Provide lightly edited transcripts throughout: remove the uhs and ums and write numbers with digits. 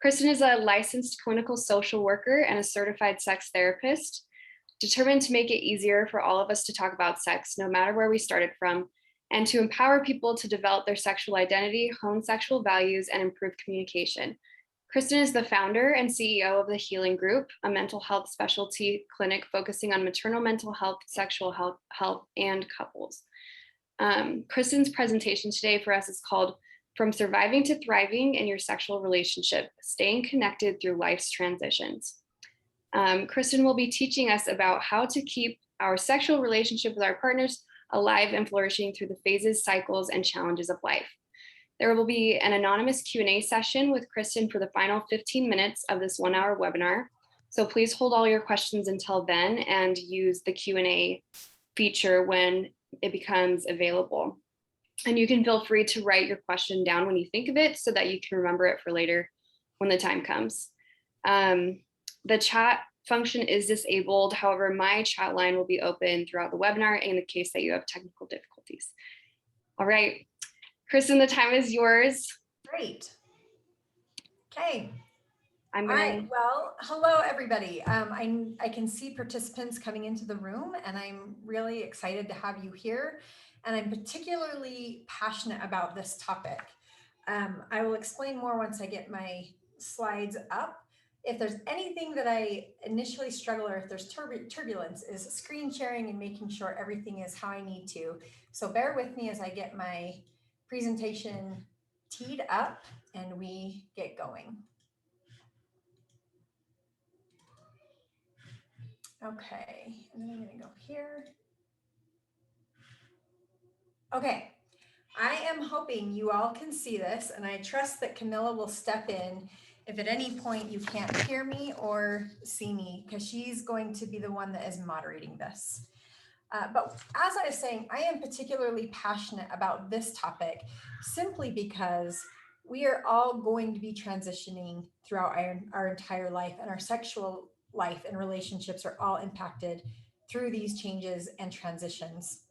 Kristin is a licensed clinical social worker and a certified sex therapist, determined to make it easier for all of us to talk about sex, no matter where we started from, and to empower people to develop their sexual identity, hone sexual values, and improve communication. Kristin is the founder and CEO of the Healing Group, a mental health specialty clinic focusing on maternal mental health, sexual health, and couples. Kristin's presentation today for us is called From Surviving to Thriving in Your Sexual Relationship, Staying Connected Through Life's Transitions. Kristin will be teaching us about how to keep our sexual relationship with our partners alive and flourishing through the phases, cycles, and challenges of life. There will be an anonymous Q&A session with Kristin for the final 15 minutes of this 1-hour webinar. So please hold all your questions until then and use the Q&A feature when it becomes available. And you can feel free to write your question down when you think of it so that you can remember it for later when the time comes. The chat function is disabled. However, my chat line will be open throughout the webinar in the case that you have technical difficulties. All right, Kristin, the time is yours. Great. Okay. All right. Well, hello, everybody. I can see participants coming into the room, and I'm really excited to have you here. And I'm particularly passionate about this topic. I will explain more once I get my slides up. If there's anything that I initially struggle, or if there's turbulence, is screen sharing and making sure everything is how I need to. So bear with me as I get my presentation teed up and we get going. Okay, and then I'm gonna go here. Okay, I am hoping you all can see this, and I trust that Camilla will step in if at any point you can't hear me or see me, because she's going to be the one that is moderating this. But as I was saying, I am particularly passionate about this topic simply because we are all going to be transitioning throughout our entire life, and our sexual life and relationships are all impacted through these changes and transitions.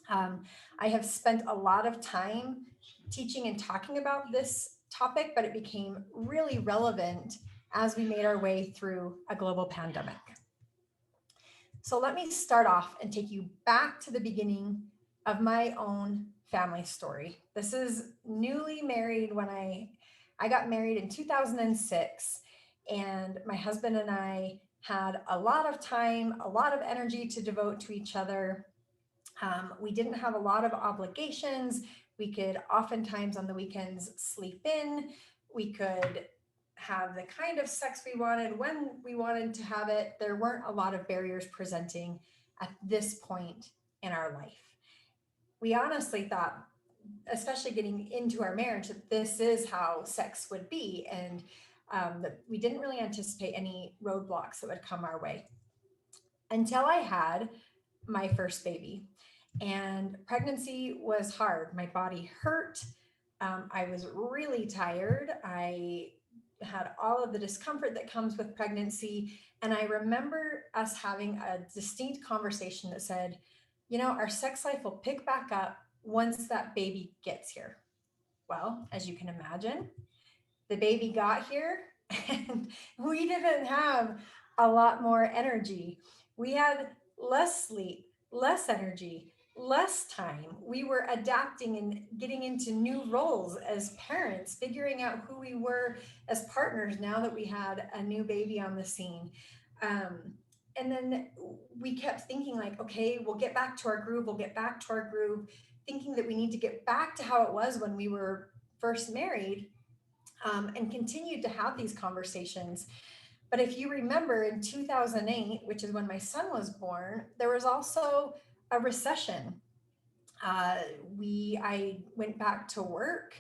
I have spent a lot of time teaching and talking about this topic, but it became really relevant as we made our way through a global pandemic. So let me start off and take you back to the beginning of my own family story. This is newly married when I got married in 2006, and my husband and I had a lot of time, a lot of energy to devote to each other. We didn't have a lot of obligations. We could oftentimes on the weekends sleep in. We could have the kind of sex we wanted when we wanted to have it. There weren't a lot of barriers presenting at this point in our life. We honestly thought, especially getting into our marriage, that this is how sex would be, and that we didn't really anticipate any roadblocks that would come our way until I had my first baby. And pregnancy was hard. My body hurt. I was really tired. I had all of the discomfort that comes with pregnancy. And I remember us having a distinct conversation that said, you know, our sex life will pick back up once that baby gets here. Well, as you can imagine, the baby got here and we didn't have a lot more energy. We had less sleep, less energy, less time. We were adapting and getting into new roles as parents, figuring out who we were as partners now that we had a new baby on the scene. And then we kept thinking like, okay, we'll get back to our groove. We'll get back to our groove, thinking that we need to get back to how it was when we were first married, and continued to have these conversations. But if you remember in 2008, which is when my son was born, there was also a recession. I went back to work.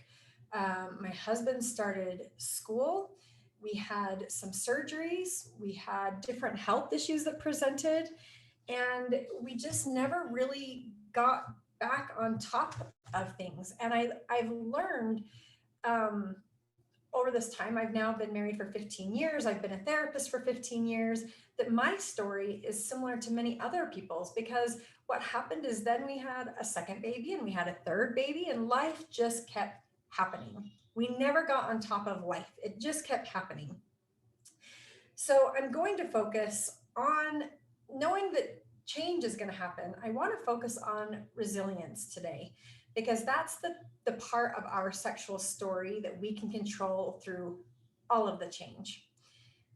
My husband started school. We had some surgeries. We had different health issues that presented, and we just never really got back on top of things. And I've learned over this time, I've now been married for 15 years. I've been a therapist for 15 years, that my story is similar to many other people's, because what happened is then we had a second baby and we had a third baby, and life just kept happening. We never got on top of life. It just kept happening. So I'm going to focus on knowing that change is going to happen. I want to focus on resilience today because that's the part of our sexual story that we can control through all of the change.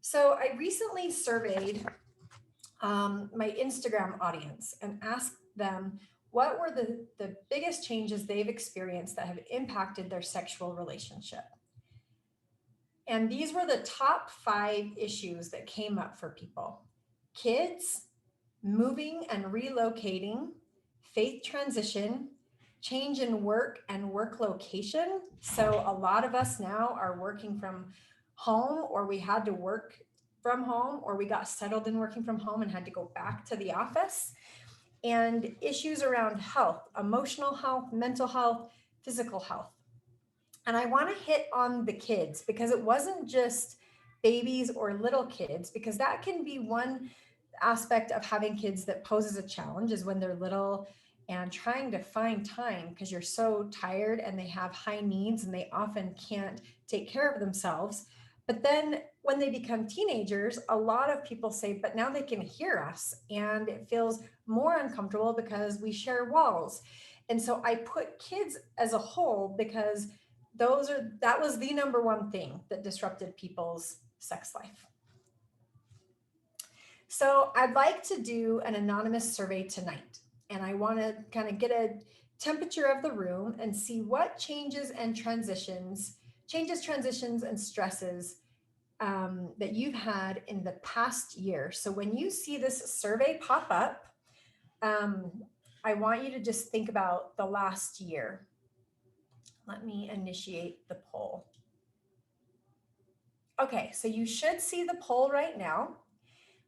So I recently surveyed my Instagram audience and asked them what were the biggest changes they've experienced that have impacted their sexual relationship. And these were the top 5 issues that came up for people: kids, moving and relocating, faith transition, change in work and work location. So a lot of us now are working from home, or we had to work from home, or we got settled in working from home and had to go back to the office. And issues around health, emotional health, mental health, physical health. And I want to hit on the kids because it wasn't just babies or little kids, because that can be one aspect of having kids that poses a challenge, is when they're little and trying to find time because you're so tired and they have high needs and they often can't take care of themselves. But then when they become teenagers, a lot of people say, but now they can hear us and it feels more uncomfortable because we share walls. And so I put kids as a whole because that was the number one thing that disrupted people's sex life. So I'd like to do an anonymous survey tonight, and I want to kind of get a temperature of the room and see what changes, transitions, and stresses that you've had in the past year. So when you see this survey pop up, I want you to just think about the last year. Let me initiate the poll. Okay, so you should see the poll right now.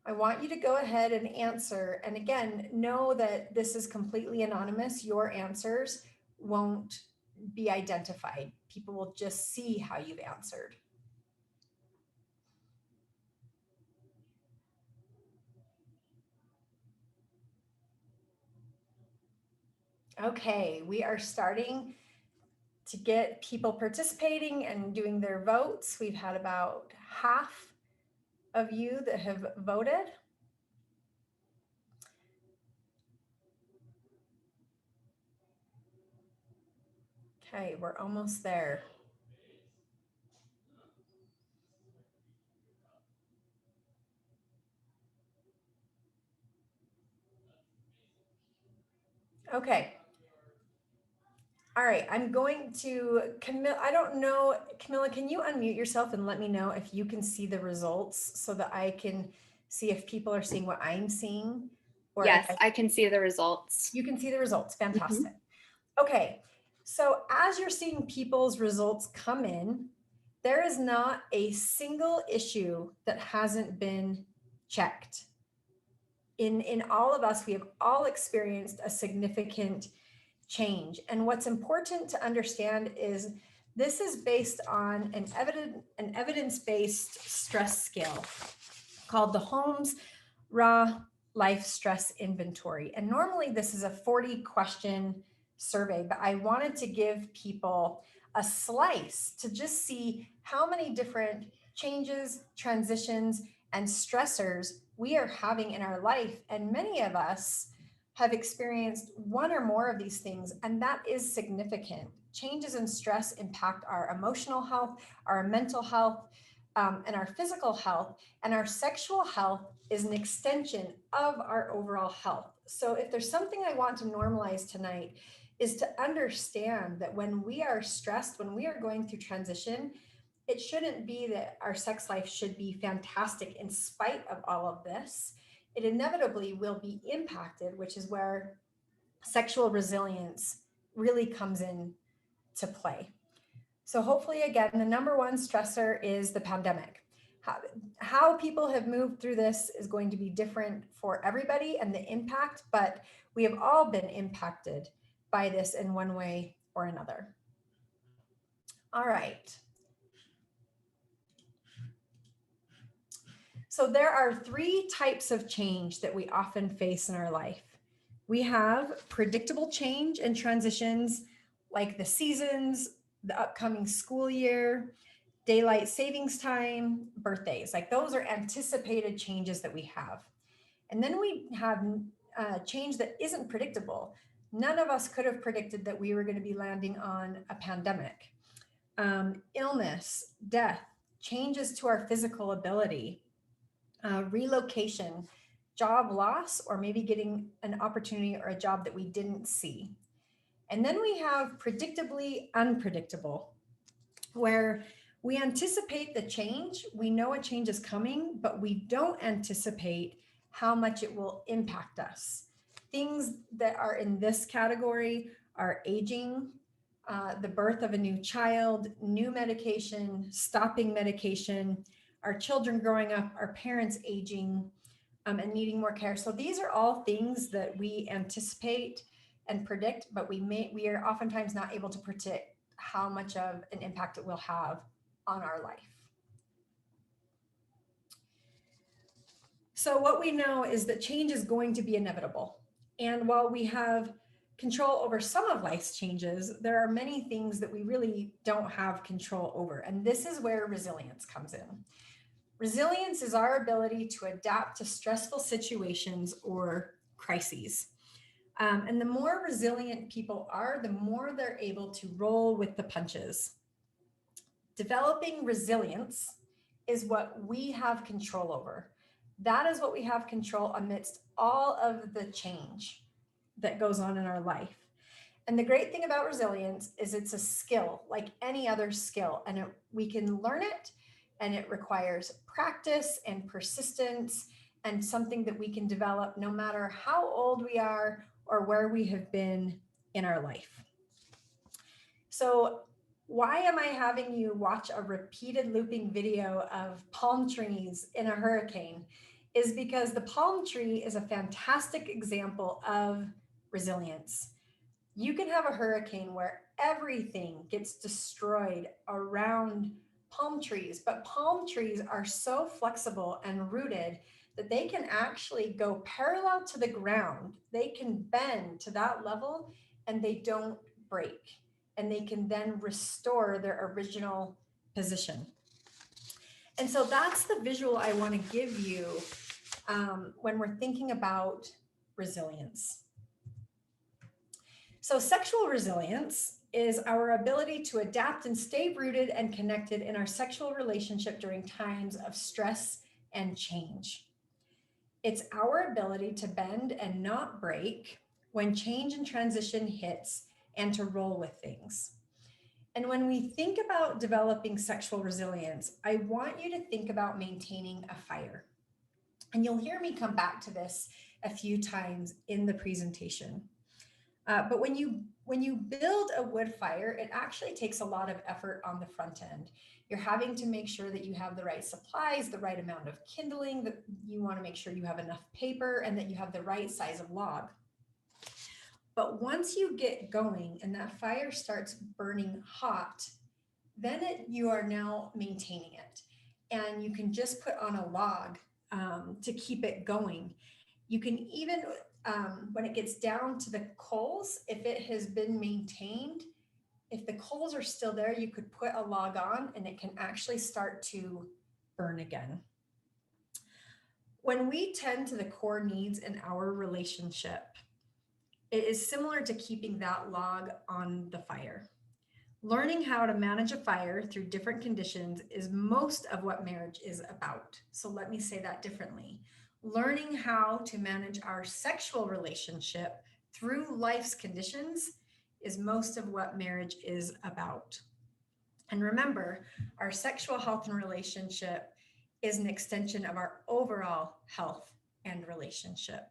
I want you to go ahead and answer. And again, know that this is completely anonymous. Your answers won't be identified. People will just see how you've answered. Okay, we are starting to get people participating and doing their votes. We've had about half of you that have voted. Okay, we're almost there. Okay. All right, I'm going to, Camilla, I don't know, Camilla, can you unmute yourself and let me know if you can see the results so that I can see if people are seeing what I'm seeing? Or yes, I can see the results. You can see the results, fantastic. Mm-hmm. Okay, so as you're seeing people's results come in, there is not a single issue that hasn't been checked. In all of us, we have all experienced a significant change. And what's important to understand is this is based on an evidence-based stress scale called the Holmes Raw Life Stress Inventory. And normally this is a 40-question survey, but I wanted to give people a slice to just see how many different changes, transitions, and stressors we are having in our life. And many of us have experienced one or more of these things, and that is significant. Changes in stress impact our emotional health, our mental health, and our physical health, and our sexual health is an extension of our overall health. So if there's something I want to normalize tonight, is to understand that when we are stressed, when we are going through transition, it shouldn't be that our sex life should be fantastic in spite of all of this. It inevitably will be impacted, which is where sexual resilience really comes in to play. So hopefully, again, the number one stressor is the pandemic. How people have moved through this is going to be different for everybody and the impact, but we have all been impacted by this in one way or another. All right. So there are 3 types of change that we often face in our life. We have predictable change and transitions like the seasons, the upcoming school year, daylight savings time, birthdays. Like those are anticipated changes that we have. And then we have change that isn't predictable. None of us could have predicted that we were going to be landing on a pandemic, illness, death, changes to our physical ability, relocation, job loss, or maybe getting an opportunity or a job that we didn't see. And then we have predictably unpredictable, where we anticipate the change, we know a change is coming, but we don't anticipate how much it will impact us. Things that are in this category are aging, the birth of a new child, new medication, stopping medication, our children growing up, our parents aging, and needing more care. So these are all things that we anticipate and predict, but we are oftentimes not able to predict how much of an impact it will have on our life. So what we know is that change is going to be inevitable. And while we have control over some of life's changes, there are many things that we really don't have control over. And this is where resilience comes in. Resilience is our ability to adapt to stressful situations or crises. And the more resilient people are, the more they're able to roll with the punches. Developing resilience is what we have control over. That is what we have control amidst all of the change that goes on in our life. And the great thing about resilience is it's a skill like any other skill, and we can learn it, and it requires practice and persistence, and something that we can develop no matter how old we are or where we have been in our life. So why am I having you watch a repeated looping video of palm trees in a hurricane? Is because the palm tree is a fantastic example of resilience. You can have a hurricane where everything gets destroyed around palm trees, but palm trees are so flexible and rooted that they can actually go parallel to the ground. They can bend to that level and they don't break, and they can then restore their original position. And so that's the visual I want to give you when we're thinking about resilience. So sexual resilience is our ability to adapt and stay rooted and connected in our sexual relationship during times of stress and change. It's our ability to bend and not break when change and transition hits, and to roll with things. And when we think about developing sexual resilience, I want you to think about maintaining a fire. And you'll hear me come back to this a few times in the presentation. But when you build a wood fire, it actually takes a lot of effort on the front end. You're having to make sure that you have the right supplies, the right amount of kindling, that you want to make sure you have enough paper, and that you have the right size of log. But once you get going and that fire starts burning hot, then you are now maintaining it. And you can just put on a log to keep it going. You can even, when it gets down to the coals, if it has been maintained, if the coals are still there, you could put a log on and it can actually start to burn again. When we tend to the core needs in our relationship, it is similar to keeping that log on the fire. Learning how to manage a fire through different conditions is most of what marriage is about. So let me say that differently. Learning how to manage our sexual relationship through life's conditions is most of what marriage is about. And remember, our sexual health and relationship is an extension of our overall health and relationship.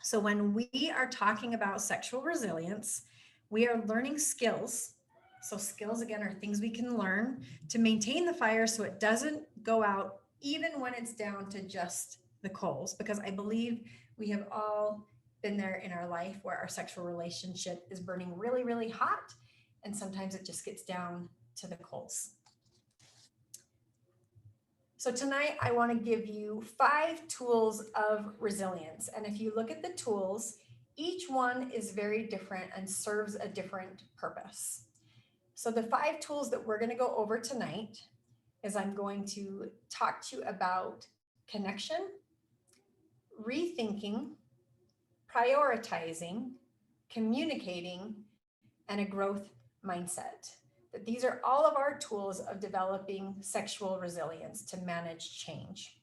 So when we are talking about sexual resilience, we are learning skills. So skills, again, are things we can learn to maintain the fire so it doesn't go out even when it's down to just the coals, because I believe we have all been there in our life where our sexual relationship is burning really, really hot, and sometimes it just gets down to the coals. So tonight I want to give you 5 tools of resilience. And if you look at the tools, each one is very different and serves a different purpose. So the 5 tools that we're going to go over tonight is I'm going to talk to you about connection, rethinking, prioritizing, communicating, and a growth mindset. That these are all of our tools of developing sexual resilience to manage change.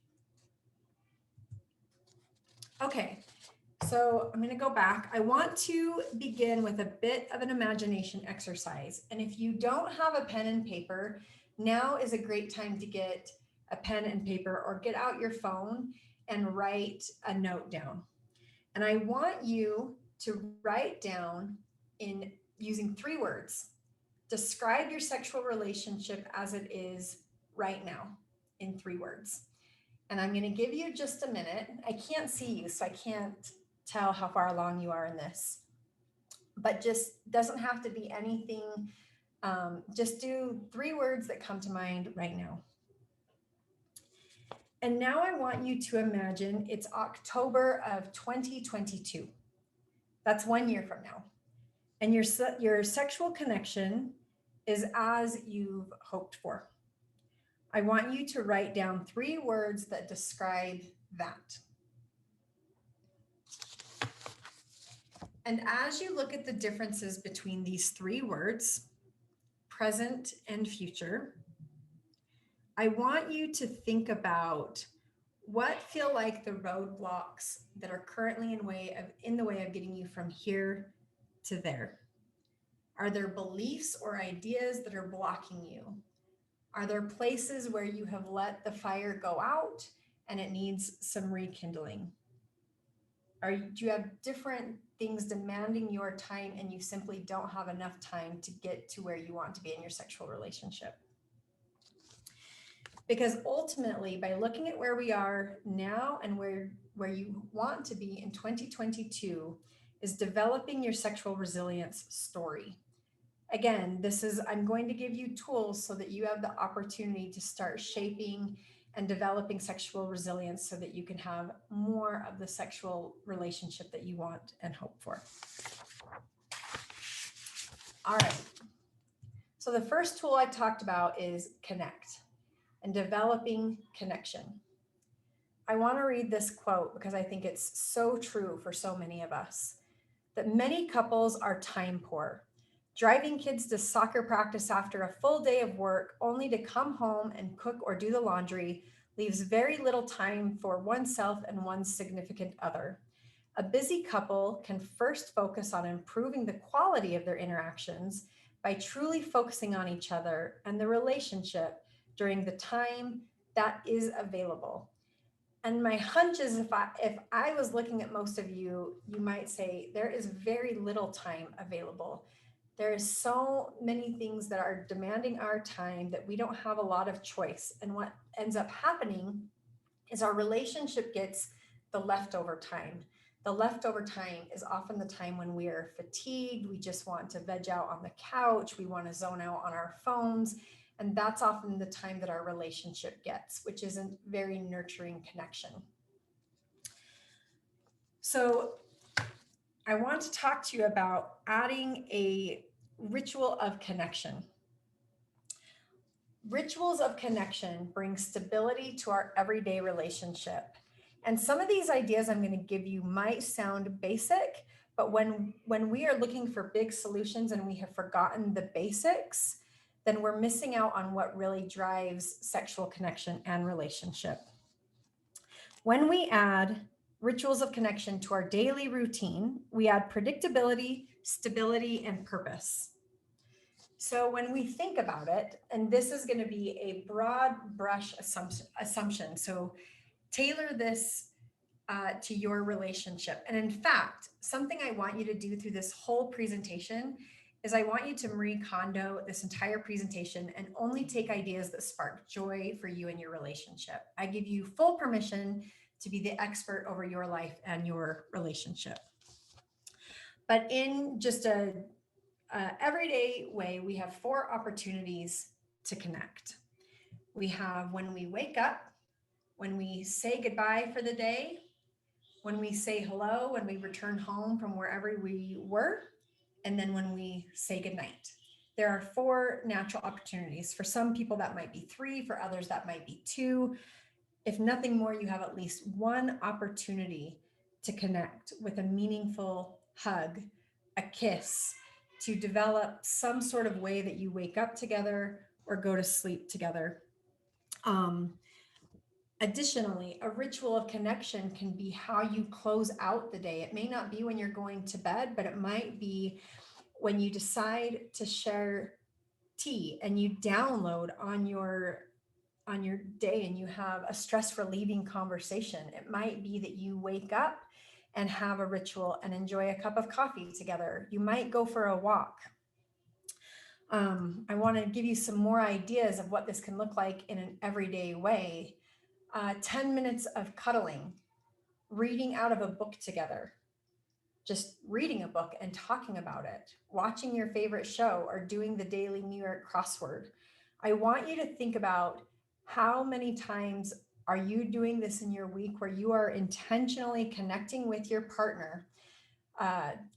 Okay, so I'm going to go back. I want to begin with a bit of an imagination exercise. And if you don't have a pen and paper, now is a great time to get a pen and paper or get out your phone and write a note down. And I want you to write down in using 3 words. Describe your sexual relationship as it is right now in 3 words. And I'm going to give you just a minute. I can't see you, so I can't tell how far along you are in this. But just doesn't have to be anything. Just do 3 words that come to mind right now. And now I want you to imagine it's October of 2022. That's 1 year from now. And your sexual connection is as you've hoped for. I want you to write down 3 words that describe that. And as you look at the differences between these 3 words, present and future, I want you to think about what feel like the roadblocks that are currently in the way of getting you from here to there. Are there beliefs or ideas that are blocking you? Are there places where you have let the fire go out and it needs some rekindling? Do you have different things demanding your time and you simply don't have enough time to get to where you want to be in your sexual relationship? Because ultimately, by looking at where we are now and where you want to be in 2022 is developing your sexual resilience story. Again, I'm going to give you tools so that you have the opportunity to start shaping and developing sexual resilience so that you can have more of the sexual relationship that you want and hope for. All right. So the first tool I talked about is connect and developing connection. I want to read this quote because I think it's so true for so many of us, that many couples are time poor, driving kids to soccer practice after a full day of work only to come home and cook or do the laundry leaves very little time for oneself and one's significant other. A busy couple can first focus on improving the quality of their interactions by truly focusing on each other and the relationship during the time that is available. And my hunch is if I was looking at most of you, you might say there is very little time available. There is so many things that are demanding our time that we don't have a lot of choice. And what ends up happening is our relationship gets the leftover time. The leftover time is often the time when we are fatigued. We just want to veg out on the couch. We want to zone out on our phones. And that's often the time that our relationship gets, which isn't very nurturing connection. So I want to talk to you about adding a ritual of connection. Rituals of connection bring stability to our everyday relationship. And some of these ideas I'm going to give you might sound basic, but when we are looking for big solutions and we have forgotten the basics, then we're missing out on what really drives sexual connection and relationship. When we add rituals of connection to our daily routine, we add predictability, stability, and purpose. So when we think about it, and this is going to be a broad brush assumption, so tailor this to your relationship. And in fact, something I want you to do through this whole presentation is I want you to Marie Kondo this entire presentation and only take ideas that spark joy for you and your relationship. I give you full permission to be the expert over your life and your relationship. But in just a everyday way, we have 4 opportunities to connect. We have when we wake up, when we say goodbye for the day, when we say hello, when we return home from wherever we were, and then when we say goodnight. there are 4 natural opportunities. For some people, that might be 3. For others, that might be 2. If nothing more, you have at least 1 opportunity to connect with a meaningful hug, a kiss, to develop some sort of way that you wake up together or go to sleep together. Additionally, a ritual of connection can be how you close out the day. It may not be when you're going to bed, but it might be when you decide to share tea and you download on your day and you have a stress relieving conversation. It might be that you wake up and have a ritual and enjoy a cup of coffee together. You might go for a walk. I want to give you some more ideas of what this can look like in an everyday way. 10 minutes of cuddling, reading out of a book together, just reading a book and talking about it, watching your favorite show, or doing the daily New York crossword. I want you to think about how many times are you doing this in your week where you are intentionally connecting with your partner,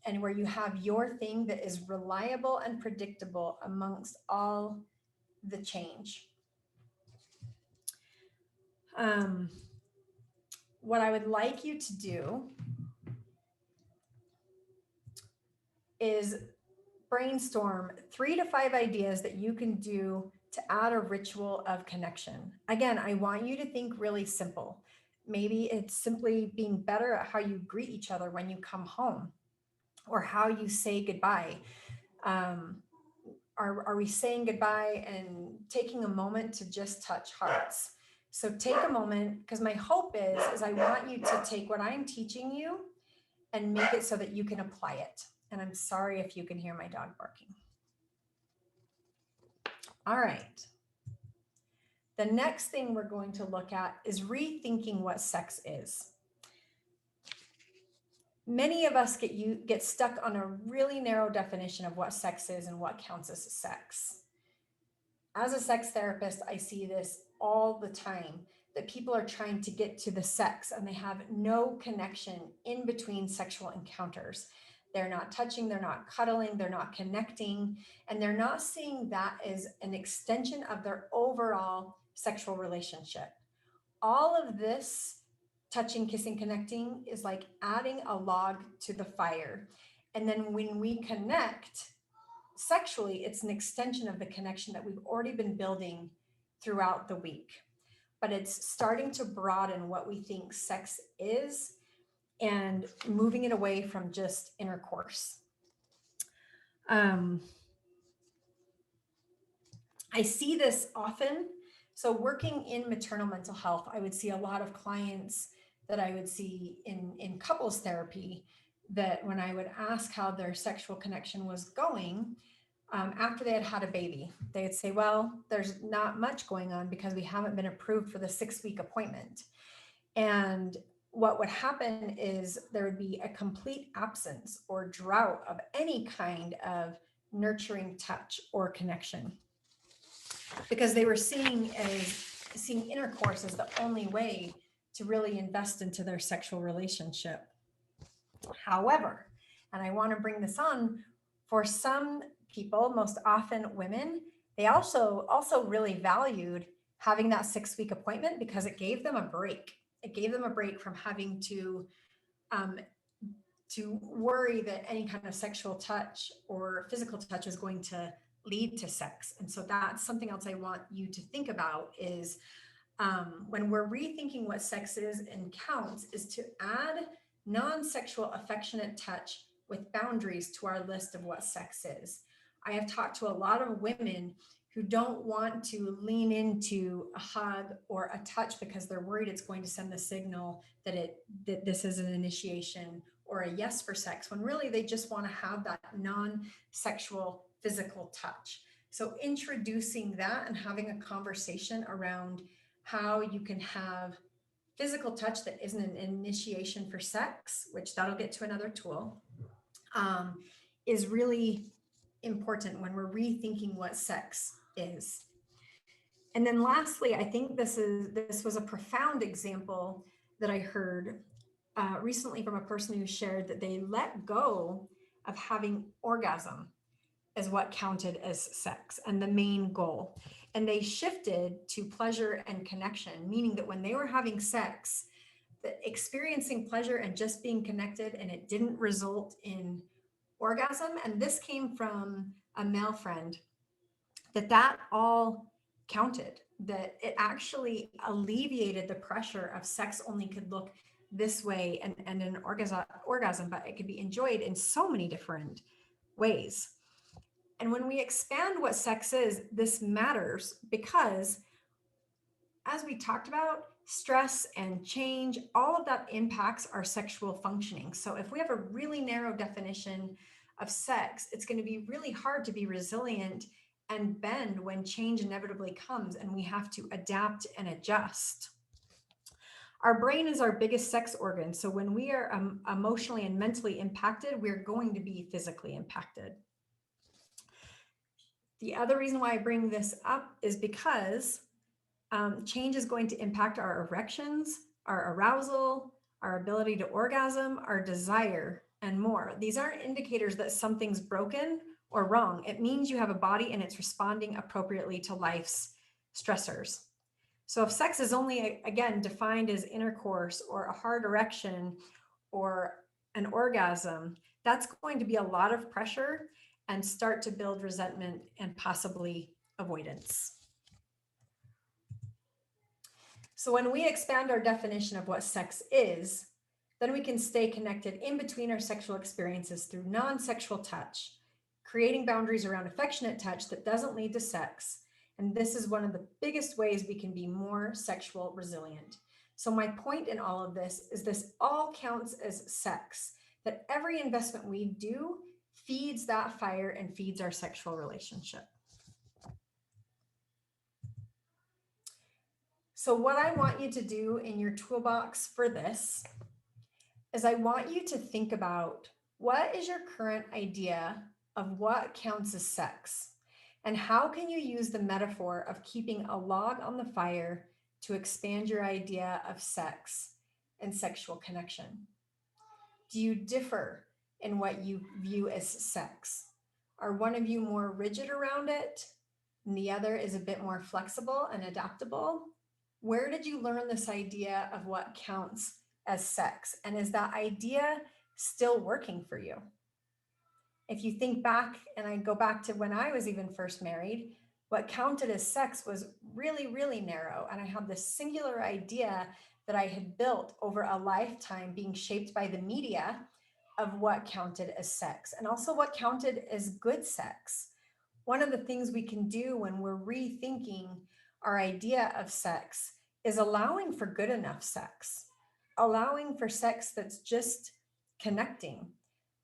and where you have your thing that is reliable and predictable amongst all the change. What I would like you to do is brainstorm 3 to 5 ideas that you can do to add a ritual of connection. Again, I want you to think really simple. Maybe it's simply being better at how you greet each other when you come home, or how you say goodbye. Are we saying goodbye and taking a moment to just touch hearts? So take a moment, because my hope is I want you to take what I'm teaching you and make it so that you can apply it. And I'm sorry if you can hear my dog barking. All right. The next thing we're going to look at is rethinking what sex is. Many of us get stuck on a really narrow definition of what sex is and what counts as sex. As a sex therapist, I see this all the time, that people are trying to get to the sex and they have no connection in between sexual encounters. They're not touching, they're not cuddling, they're not connecting, and they're not seeing that as an extension of their overall sexual relationship. All of this touching, kissing, connecting is like adding a log to the fire. And then when we connect sexually, it's an extension of the connection that we've already been building throughout the week. But it's starting to broaden what we think sex is and moving it away from just intercourse. I see this often. So working in maternal mental health, I would see a lot of clients that I would see in couples therapy, that when I would ask how their sexual connection was going, after they had had a baby, they would say, well, there's not much going on because we haven't been approved for the 6-week appointment. And what would happen is there would be a complete absence or drought of any kind of nurturing touch or connection, because they were seeing intercourse as the only way to really invest into their sexual relationship. However, and I want to bring this on, for some people, most often women, they also really valued having that 6-week appointment because it gave them a break. It gave them a break from having to worry that any kind of sexual touch or physical touch is going to lead to sex. And so that's something else I want you to think about is when we're rethinking what sex is and counts, is to add non-sexual affectionate touch with boundaries to our list of what sex is. I have talked to a lot of women who don't want to lean into a hug or a touch because they're worried it's going to send the signal that this is an initiation or a yes for sex, when really they just want to have that non-sexual physical touch. So introducing that and having a conversation around how you can have physical touch that isn't an initiation for sex, which that'll get to another tool, is really important when we're rethinking what sex is. And then lastly, I think this was a profound example that I heard recently from a person who shared that they let go of having orgasm as what counted as sex and the main goal. And they shifted to pleasure and connection, meaning that when they were having sex, that experiencing pleasure and just being connected, and it didn't result in orgasm. And this came from a male friend, that all counted, that it actually alleviated the pressure of sex only could look this way and an orgasm, but it could be enjoyed in so many different ways. And when we expand what sex is, this matters because, as we talked about, stress and change, all of that impacts our sexual functioning. So if we have a really narrow definition of sex, it's going to be really hard to be resilient and bend when change inevitably comes and we have to adapt and adjust. Our brain is our biggest sex organ. So when we are emotionally and mentally impacted, we're going to be physically impacted. The other reason why I bring this up is because change is going to impact our erections, our arousal, our ability to orgasm, our desire, and more. These aren't indicators that something's broken or wrong. It means you have a body and it's responding appropriately to life's stressors. So if sex is only, again, defined as intercourse or a hard erection or an orgasm, that's going to be a lot of pressure and start to build resentment and possibly avoidance. So when we expand our definition of what sex is, then we can stay connected in between our sexual experiences through non-sexual touch, creating boundaries around affectionate touch that doesn't lead to sex. And this is one of the biggest ways we can be more sexual resilient. So my point in all of this is this all counts as sex, that every investment we do feeds that fire and feeds our sexual relationship. So what I want you to do in your toolbox for this is I want you to think about what is your current idea of what counts as sex, and how can you use the metaphor of keeping a log on the fire to expand your idea of sex and sexual connection. Do you differ in what you view as sex? Are one of you more rigid around it and the other is a bit more flexible and adaptable? Where did you learn this idea of what counts as sex? And is that idea still working for you? If you think back, and I go back to when I was even first married, what counted as sex was really, really narrow. And I had this singular idea that I had built over a lifetime being shaped by the media of what counted as sex and also what counted as good sex. One of the things we can do when we're rethinking our idea of sex is allowing for good enough sex, allowing for sex that's just connecting,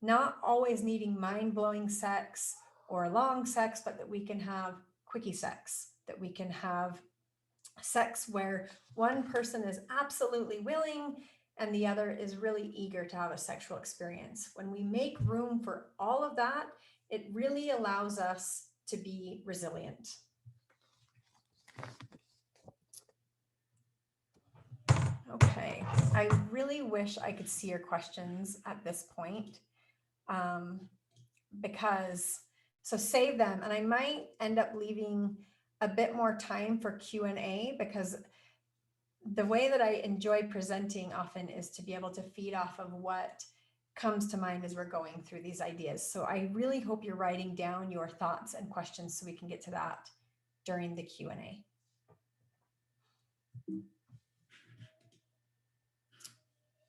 not always needing mind-blowing sex or long sex, but that we can have quickie sex, that we can have sex where one person is absolutely willing and the other is really eager to have a sexual experience. When we make room for all of that, it really allows us to be resilient. Okay, I really wish I could see your questions at this point, because, so save them, and I might end up leaving a bit more time for Q&A because the way that I enjoy presenting often is to be able to feed off of what comes to mind as we're going through these ideas. So I really hope you're writing down your thoughts and questions so we can get to that during the Q&A.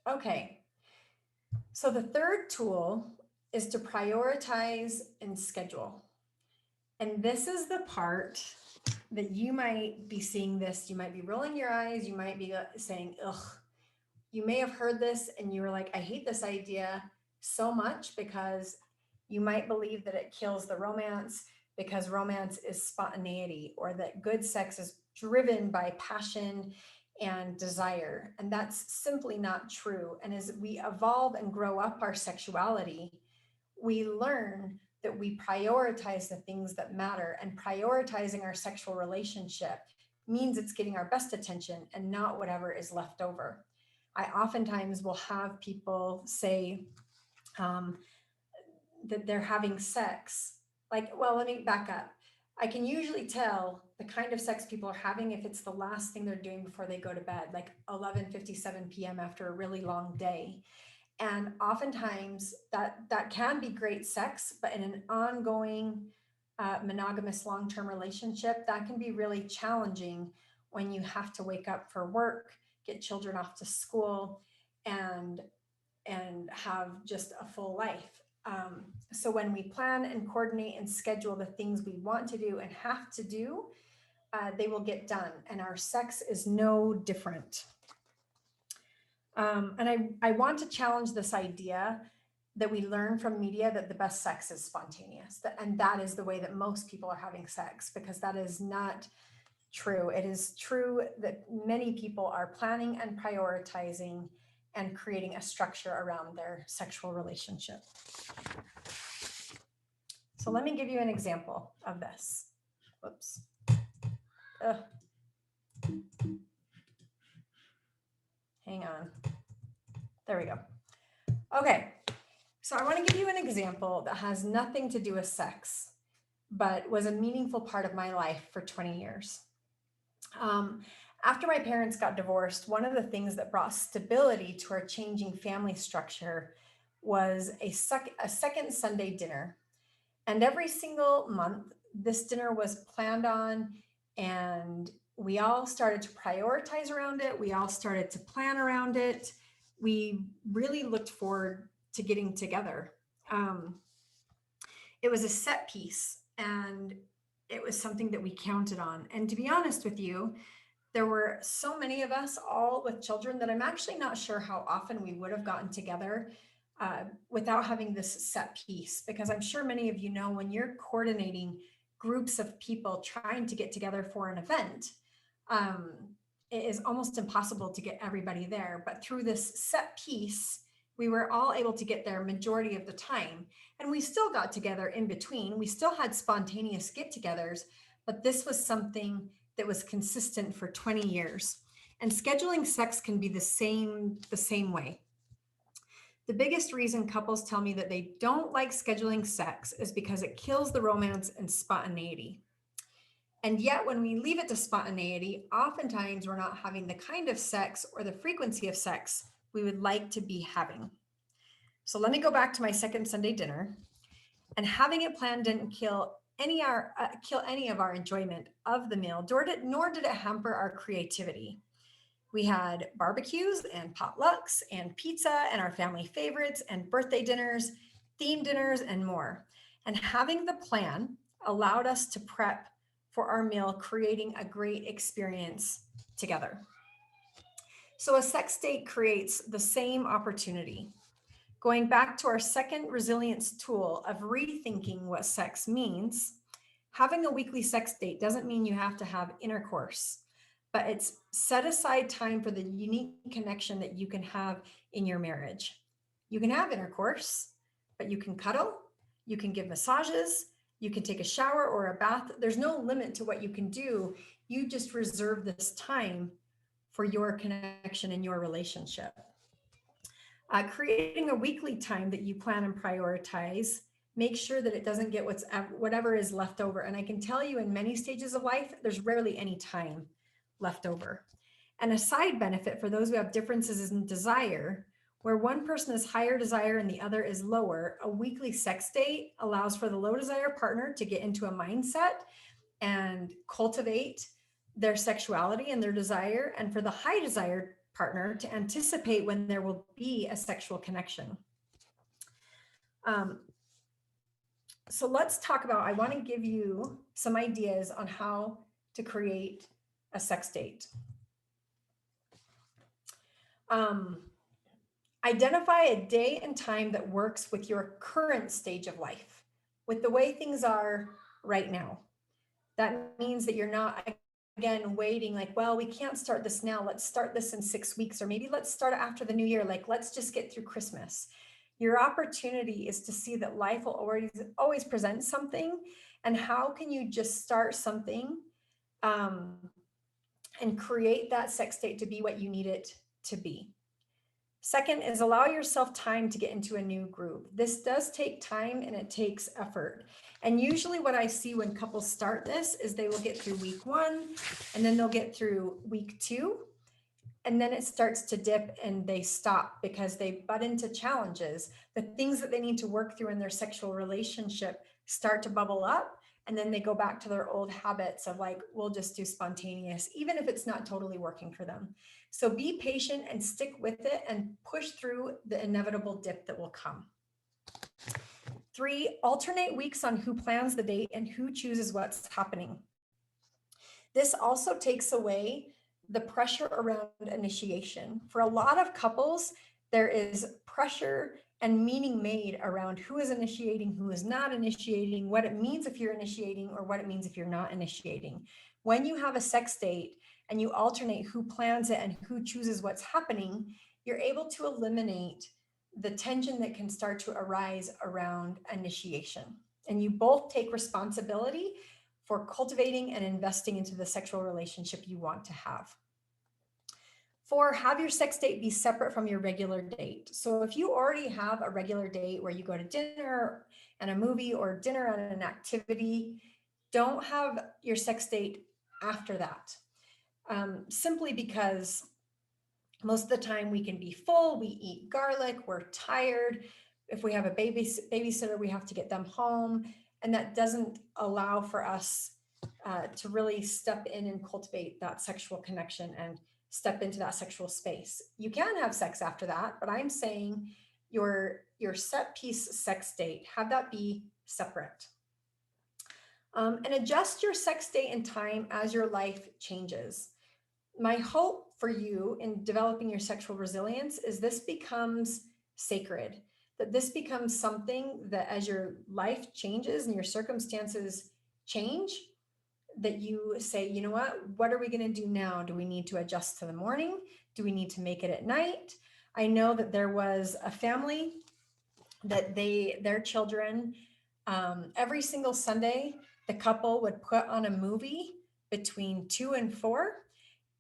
Okay, so the third tool is to prioritize and schedule. And this is the part that you might be seeing this, you might be rolling your eyes, you might be saying, ugh. You may have heard this and you were like, I hate this idea so much, because you might believe that it kills the romance because romance is spontaneity, or that good sex is driven by passion and desire. And that's simply not true. And as we evolve and grow up our sexuality, we learn that we prioritize the things that matter, and prioritizing our sexual relationship means it's getting our best attention and not whatever is left over. I oftentimes will have people say that they're having sex Like, well, let me back up. I can usually tell the kind of sex people are having if it's the last thing they're doing before they go to bed, like 11:57 p.m. after a really long day. And oftentimes that can be great sex, but in an ongoing monogamous long-term relationship, that can be really challenging when you have to wake up for work, get children off to school, and have just a full life. So when we plan and coordinate and schedule the things we want to do and have to do, they will get done. And our sex is no different. And I want to challenge this idea that we learn from media that the best sex is spontaneous. And that is the way that most people are having sex, because that is not true. It is true that many people are planning and prioritizing and creating a structure around their sexual relationship. So let me give you an example of this. Whoops. Ugh. Hang on. There we go. Okay. So I want to give you an example that has nothing to do with sex, but was a meaningful part of my life for 20 years. After my parents got divorced, one of the things that brought stability to our changing family structure was a second Sunday dinner. And every single month, this dinner was planned on, and we all started to prioritize around it. We all started to plan around it. We really looked forward to getting together. It was a set piece, and it was something that we counted on. And to be honest with you, there were so many of us, all with children, that I'm actually not sure how often we would have gotten together without having this set piece, because I'm sure many of you know, when you're coordinating groups of people trying to get together for an event, it is almost impossible to get everybody there. But through this set piece, we were all able to get there majority of the time. And we still got together in between. We still had spontaneous get-togethers, but this was something that was consistent for 20 years. And scheduling sex can be the same way. The biggest reason couples tell me that they don't like scheduling sex is because it kills the romance and spontaneity. And yet when we leave it to spontaneity, oftentimes we're not having the kind of sex or the frequency of sex we would like to be having. So let me go back to my second Sunday dinner. And having it planned didn't kill any of our enjoyment of the meal, nor did it hamper our creativity. We had barbecues and potlucks and pizza and our family favorites and birthday dinners, theme dinners, and more. And having the plan allowed us to prep for our meal, creating a great experience together. So a sex date creates the same opportunity. Going back to our second resilience tool of rethinking what sex means, having a weekly sex date doesn't mean you have to have intercourse, but it's set aside time for the unique connection that you can have in your marriage. You can have intercourse, but you can cuddle, you can give massages, you can take a shower or a bath. There's no limit to what you can do. You just reserve this time for your connection in your relationship. Creating a weekly time that you plan and prioritize, make sure that it doesn't get whatever is left over. And I can tell you, in many stages of life, there's rarely any time left over. And a side benefit for those who have differences in desire, where one person has higher desire and the other is lower, a weekly sex date allows for the low desire partner to get into a mindset and cultivate their sexuality and their desire, and for the high desire partner to anticipate when there will be a sexual connection. So let's talk about, I want to give you some ideas on how to create a sex date. Identify a day and time that works with your current stage of life, with the way things are right now. That means that you're not, again, waiting like, well, we can't start this now. Let's start this in 6 weeks, or maybe let's start after the new year. Like, let's just get through Christmas. Your opportunity is to see that life will always present something, and how can you just start something and create that sex date to be what you need it to be. Second is allow yourself time to get into a new groove. This does take time and it takes effort. And usually what I see when couples start this is they will get through week 1 and then they'll get through week 2. And then it starts to dip and they stop because they butt into challenges. The things that they need to work through in their sexual relationship start to bubble up. And then they go back to their old habits of like, we'll just do spontaneous, even if it's not totally working for them. So be patient and stick with it and push through the inevitable dip that will come. 3, alternate weeks on who plans the date and who chooses what's happening. This also takes away the pressure around initiation. For a lot of couples, there is pressure and meaning made around who is initiating, who is not initiating, what it means if you're initiating or what it means if you're not initiating. When you have a sex date and you alternate who plans it and who chooses what's happening, you're able to eliminate the tension that can start to arise around initiation. And you both take responsibility for cultivating and investing into the sexual relationship you want to have. 4, have your sex date be separate from your regular date. So if you already have a regular date where you go to dinner and a movie or dinner and an activity, don't have your sex date after that. Simply because most of the time we can be full, we eat garlic, we're tired. If we have a babysitter, we have to get them home. And that doesn't allow for us to really step in and cultivate that sexual connection and step into that sexual space. You can have sex after that, but I'm saying your set piece sex date, have that be separate. And adjust your sex date and time as your life changes. My hope for you in developing your sexual resilience is this becomes sacred, that this becomes something that as your life changes and your circumstances change, that you say, you know what are we going to do now? Do we need to adjust to the morning? Do we need to make it at night? I know that there was a family that their children, every single Sunday, the couple would put on a movie between 2 and 4,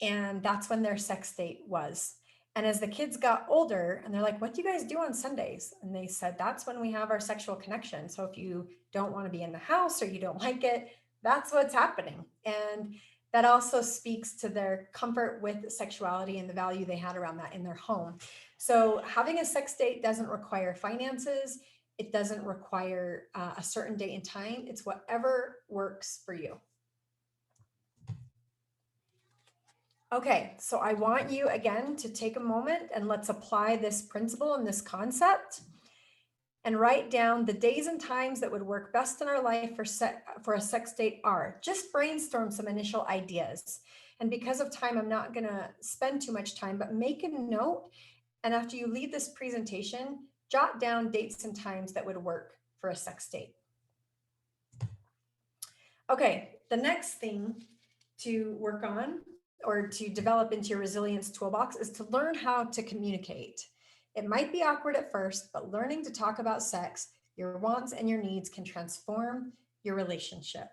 and that's when their sex date was. And as the kids got older and they're like, what do you guys do on Sundays? And they said, that's when we have our sexual connection. So if you don't want to be in the house or you don't like it, that's what's happening. And that also speaks to their comfort with sexuality and the value they had around that in their home. So having a sex date doesn't require finances. It doesn't require a certain date and time. It's whatever works for you. Okay, so I want you again to take a moment and let's apply this principle and this concept and write down the days and times that would work best in our life for a sex date are. Just brainstorm some initial ideas. And because of time, I'm not gonna spend too much time, but make a note. And after you leave this presentation, jot down dates and times that would work for a sex date. Okay, the next thing to work on or to develop into your resilience toolbox is to learn how to communicate. It might be awkward at first, but learning to talk about sex, your wants and your needs can transform your relationship.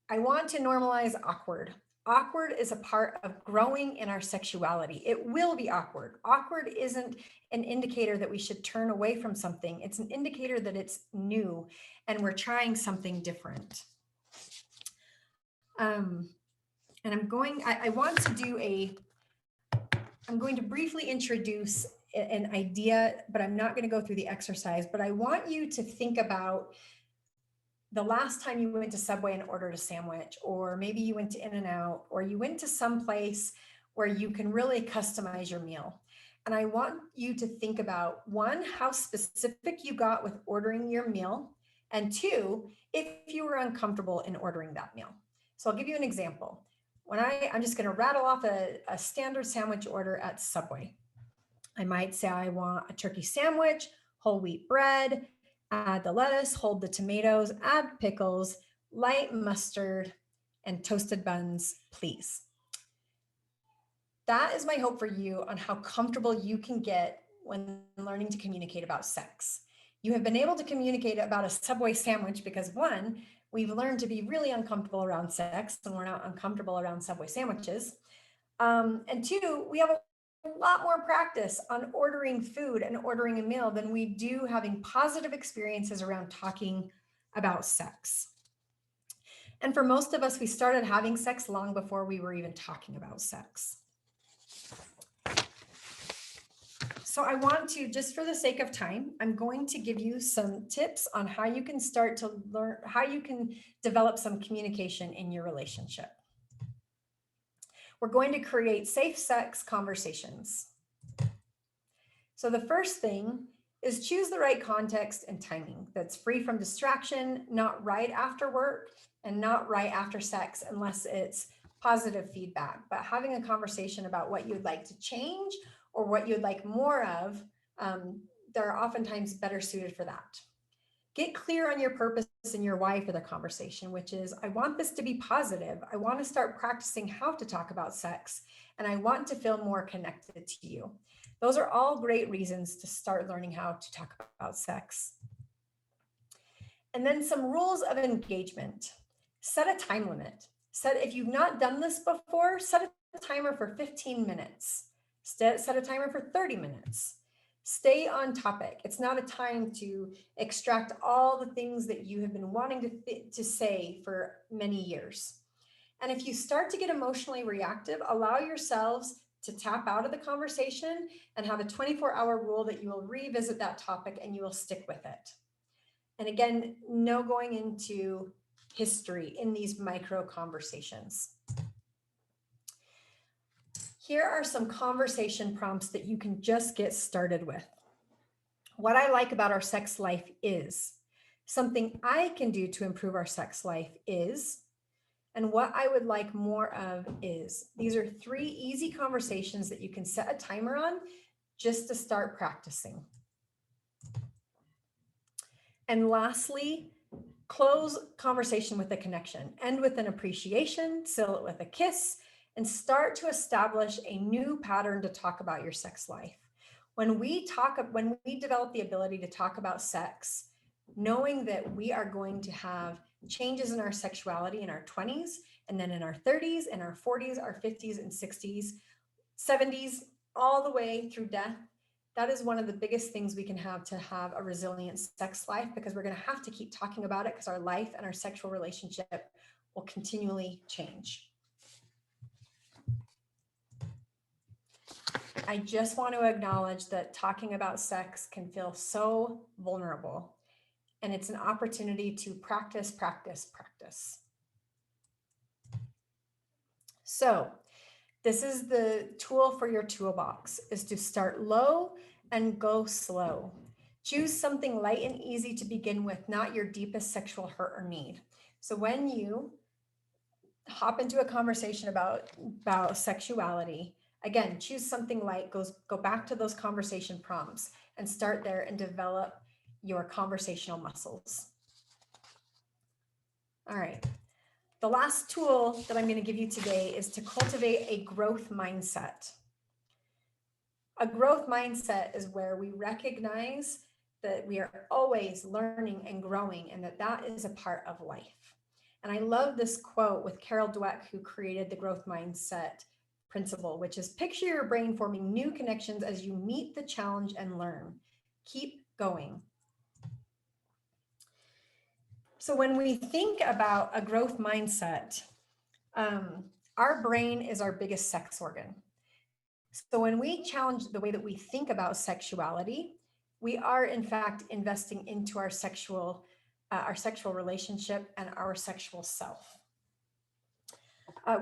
I want to normalize awkward. Awkward is a part of growing in our sexuality. It will be awkward. Awkward isn't an indicator that we should turn away from something. It's an indicator that it's new and we're trying something different. And I'm going to briefly introduce an idea, but I'm not going to go through the exercise, but I want you to think about the last time you went to Subway and ordered a sandwich, or maybe you went to In-N-Out, or you went to some place where you can really customize your meal. And I want you to think about, 1, how specific you got with ordering your meal, and 2, if you were uncomfortable in ordering that meal. So I'll give you an example. When I'm just going to rattle off a standard sandwich order at Subway. I might say I want a turkey sandwich, whole wheat bread, add the lettuce, hold the tomatoes, add pickles, light mustard, and toasted buns, please. That is my hope for you on how comfortable you can get when learning to communicate about sex. You have been able to communicate about a Subway sandwich because 1, we've learned to be really uncomfortable around sex and we're not uncomfortable around Subway sandwiches. And 2, we have a lot more practice on ordering food and ordering a meal than we do having positive experiences around talking about sex. And for most of us, we started having sex long before we were even talking about sex. So I want to, just for the sake of time, I'm going to give you some tips on how you can start to learn, how you can develop some communication in your relationship. We're going to create safe sex conversations. So the first thing is choose the right context and timing that's free from distraction, not right after work and not right after sex unless it's positive feedback, but having a conversation about what you'd like to change or what you'd like more of, they're oftentimes better suited for that. Get clear on your purpose and your why for the conversation, which is, I want this to be positive. I want to start practicing how to talk about sex, and I want to feel more connected to you. Those are all great reasons to start learning how to talk about sex. And then some rules of engagement. Set a time limit. If you've not done this before, set a timer for 15 minutes. Set a timer for 30 minutes. Stay on topic. It's not a time to extract all the things that you have been wanting to say for many years. And if you start to get emotionally reactive, allow yourselves to tap out of the conversation and have a 24-hour rule that you will revisit that topic and you will stick with it. And again, no going into history in these micro conversations. Here are some conversation prompts that you can just get started with. What I like about our sex life is, something I can do to improve our sex life is, and what I would like more of is. These are 3 easy conversations that you can set a timer on just to start practicing. And lastly, close conversation with a connection. End with an appreciation, seal it with a kiss, and start to establish a new pattern to talk about your sex life. When we develop the ability to talk about sex, knowing that we are going to have changes in our sexuality in our 20s, and then in our 30s, and our 40s, our 50s and 60s, 70s, all the way through death, that is one of the biggest things we can have to have a resilient sex life, because we're going to have to keep talking about it because our life and our sexual relationship will continually change. I just want to acknowledge that talking about sex can feel so vulnerable, and it's an opportunity to practice, practice, practice. So this is the tool for your toolbox, is to start low and go slow. Choose something light and easy to begin with, not your deepest sexual hurt or need. So when you hop into a conversation about sexuality, again, choose something light, go back to those conversation prompts and start there and develop your conversational muscles. All right. The last tool that I'm going to give you today is to cultivate a growth mindset. A growth mindset is where we recognize that we are always learning and growing, and that is a part of life. And I love this quote with Carol Dweck, who created the growth mindset principle, which is, picture your brain forming new connections as you meet the challenge and learn. Keep going. So when we think about a growth mindset, our brain is our biggest sex organ. So when we challenge the way that we think about sexuality, we are in fact investing into our sexual relationship and our sexual self.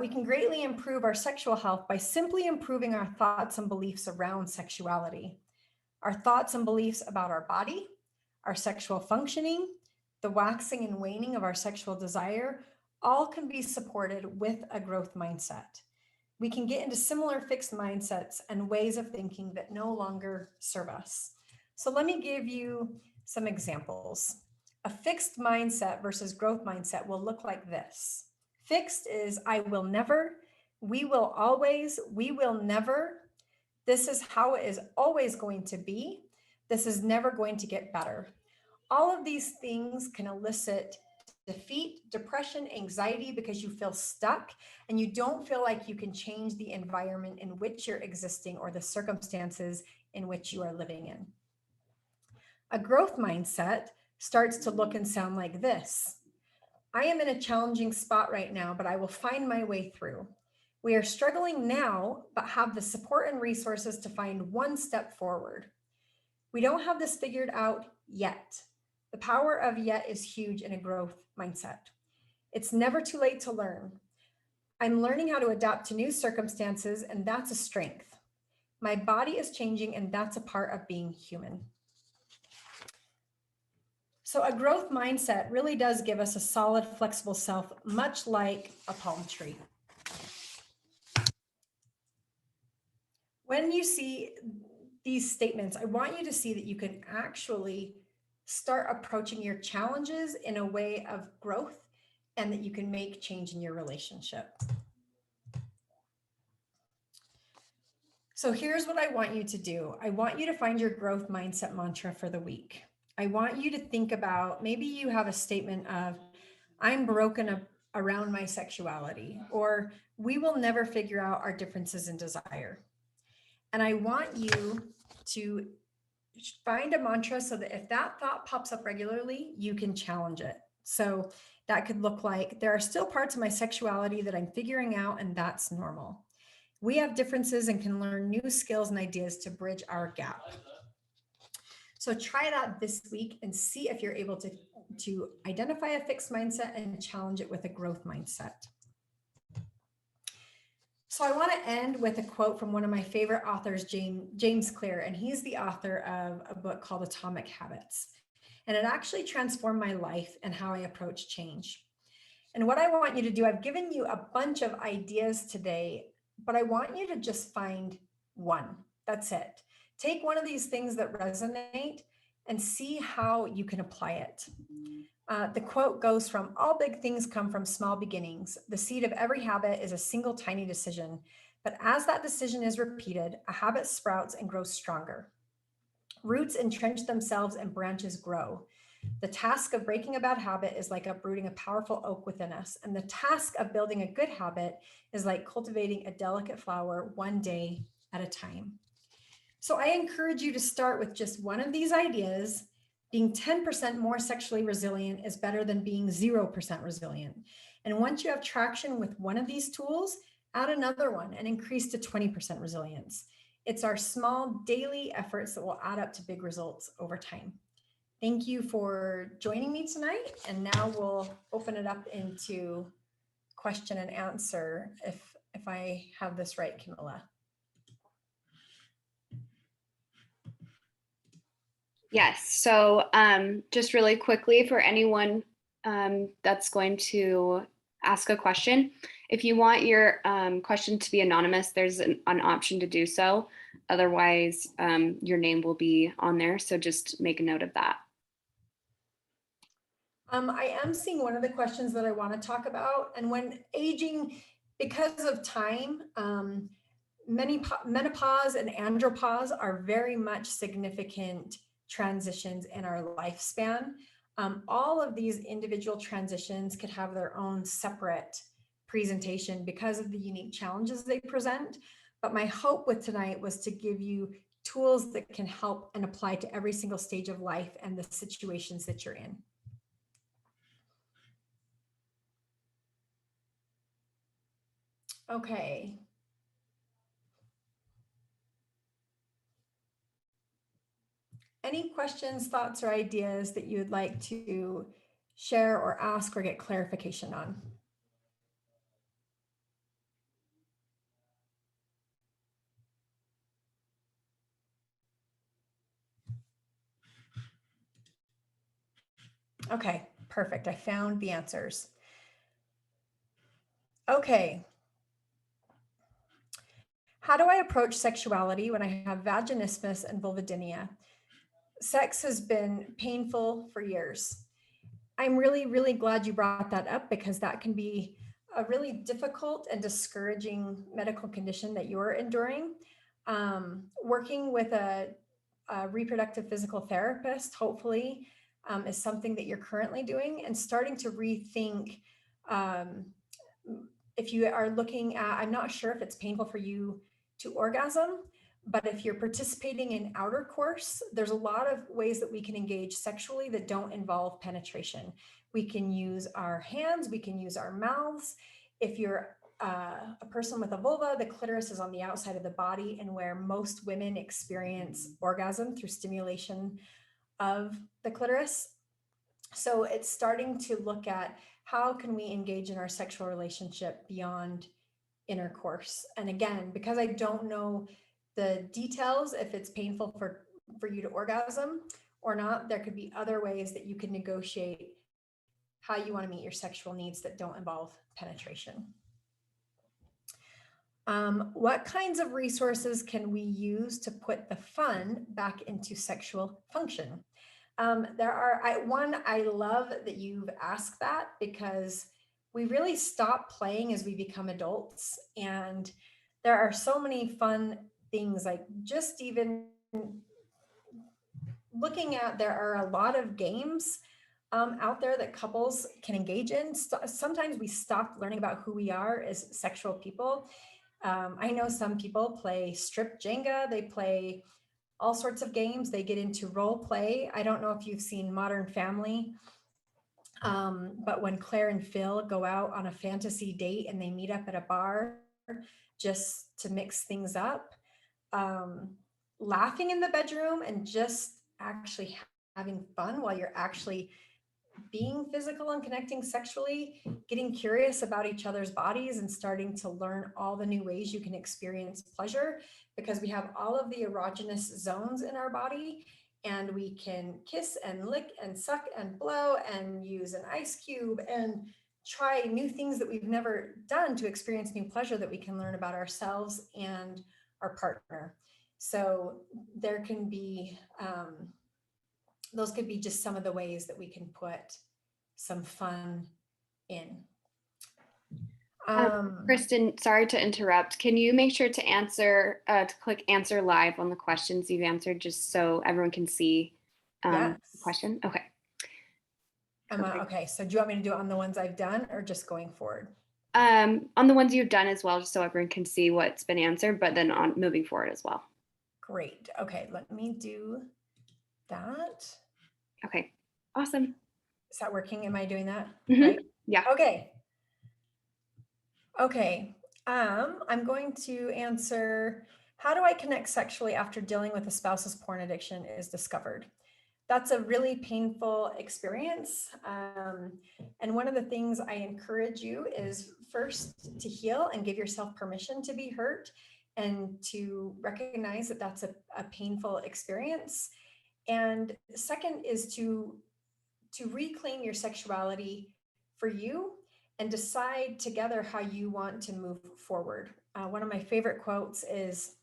We can greatly improve our sexual health by simply improving our thoughts and beliefs around sexuality. Our thoughts and beliefs about our body, our sexual functioning, the waxing and waning of our sexual desire, all can be supported with a growth mindset. We can get into similar fixed mindsets and ways of thinking that no longer serve us. So let me give you some examples. A fixed mindset versus growth mindset will look like this. Fixed is, I will never, we will always, we will never. This is how it is always going to be. This is never going to get better. All of these things can elicit defeat, depression, anxiety because you feel stuck and you don't feel like you can change the environment in which you're existing or the circumstances in which you are living in. A growth mindset starts to look and sound like this. I am in a challenging spot right now, but I will find my way through. We are struggling now, but have the support and resources to find one step forward. We don't have this figured out yet. The power of yet is huge in a growth mindset. It's never too late to learn. I'm learning how to adapt to new circumstances, and that's a strength. My body is changing, and that's a part of being human. So a growth mindset really does give us a solid, flexible self, much like a palm tree. When you see these statements, I want you to see that you can actually start approaching your challenges in a way of growth and that you can make change in your relationship. So here's what I want you to do. I want you to find your growth mindset mantra for the week. I want you to think about, maybe you have a statement of, I'm broken around my sexuality, or we will never figure out our differences in desire. And I want you to find a mantra so that if that thought pops up regularly, you can challenge it. So that could look like, there are still parts of my sexuality that I'm figuring out, and that's normal. We have differences and can learn new skills and ideas to bridge our gap. So try that this week and see if you're able to identify a fixed mindset and challenge it with a growth mindset. So I want to end with a quote from one of my favorite authors, James Clear, and he's the author of a book called Atomic Habits. And it actually transformed my life and how I approach change. And what I want you to do, I've given you a bunch of ideas today, but I want you to just find one. That's it. Take one of these things that resonate and see how you can apply it. The quote goes from, all big things come from small beginnings. The seed of every habit is a single tiny decision. But as that decision is repeated, a habit sprouts and grows stronger. Roots entrench themselves and branches grow. The task of breaking a bad habit is like uprooting a powerful oak within us. And the task of building a good habit is like cultivating a delicate flower one day at a time. So I encourage you to start with just one of these ideas. Being 10% more sexually resilient is better than being 0% resilient. And once you have traction with one of these tools, add another one and increase to 20% resilience. It's our small daily efforts that will add up to big results over time. Thank you for joining me tonight. And now we'll open it up into question and answer if I have this right, Camilla. Yes. So just really quickly for anyone that's going to ask a question, if you want your question to be anonymous, there's an option to do so. Otherwise, your name will be on there. So just make a note of that. I am seeing one of the questions that I want to talk about. And when aging, because of time, menopause and andropause are very much significant transitions in our lifespan. All of these individual transitions could have their own separate presentation because of the unique challenges they present. But my hope with tonight was to give you tools that can help and apply to every single stage of life and the situations that you're in. Okay. Any questions, thoughts, or ideas that you would like to share or ask or get clarification on? Okay, perfect. I found the answers. Okay. How do I approach sexuality when I have vaginismus and vulvodynia? Sex has been painful for years. I'm really, really glad you brought that up because that can be a really difficult and discouraging medical condition that you're enduring. Working with a reproductive physical therapist, hopefully, is something that you're currently doing, and starting to rethink um, if you are looking at, I'm not sure if it's painful for you to orgasm, but if you're participating in outer course, there's a lot of ways that we can engage sexually that don't involve penetration. We can use our hands, we can use our mouths. If you're a person with a vulva, the clitoris is on the outside of the body, and where most women experience orgasm through stimulation of the clitoris. So it's starting to look at how can we engage in our sexual relationship beyond intercourse. And again, because I don't know the details, if it's painful for you to orgasm or not, there could be other ways that you can negotiate how you want to meet your sexual needs that don't involve penetration. What kinds of resources can we use to put the fun back into sexual function? I love that you've asked that, because we really stop playing as we become adults. And there are so many fun things, like just even looking at, there are a lot of games out there that couples can engage in. Sometimes we stop learning about who we are as sexual people. I know some people play strip Jenga, they play all sorts of games, they get into role play. I don't know if you've seen Modern Family, but when Claire and Phil go out on a fantasy date and they meet up at a bar just to mix things up, laughing in the bedroom and just actually having fun while you're actually being physical and connecting sexually, getting curious about each other's bodies and starting to learn all the new ways you can experience pleasure, because we have all of the erogenous zones in our body, and we can kiss and lick and suck and blow and use an ice cube and try new things that we've never done to experience new pleasure that we can learn about ourselves and our partner. So there can be those could be just some of the ways that we can put some fun in. Kristin, sorry to interrupt. Can you make sure to answer, to click answer live on the questions you've answered, just so everyone can see yes. the question? Okay. Okay, so do you want me to do it on the ones I've done or just going forward? On the ones you've done as well, just so everyone can see what's been answered, but then on moving forward as well. Great. Okay, let me do that. Okay, awesome. Is that working? Am I doing that right? Yeah. Okay. Okay. I'm going to answer, how do I connect sexually after dealing with a spouse's porn addiction is discovered? That's a really painful experience. And one of the things I encourage you is first to heal and give yourself permission to be hurt and to recognize that that's a painful experience. And second is to reclaim your sexuality for you and decide together how you want to move forward. One of my favorite quotes is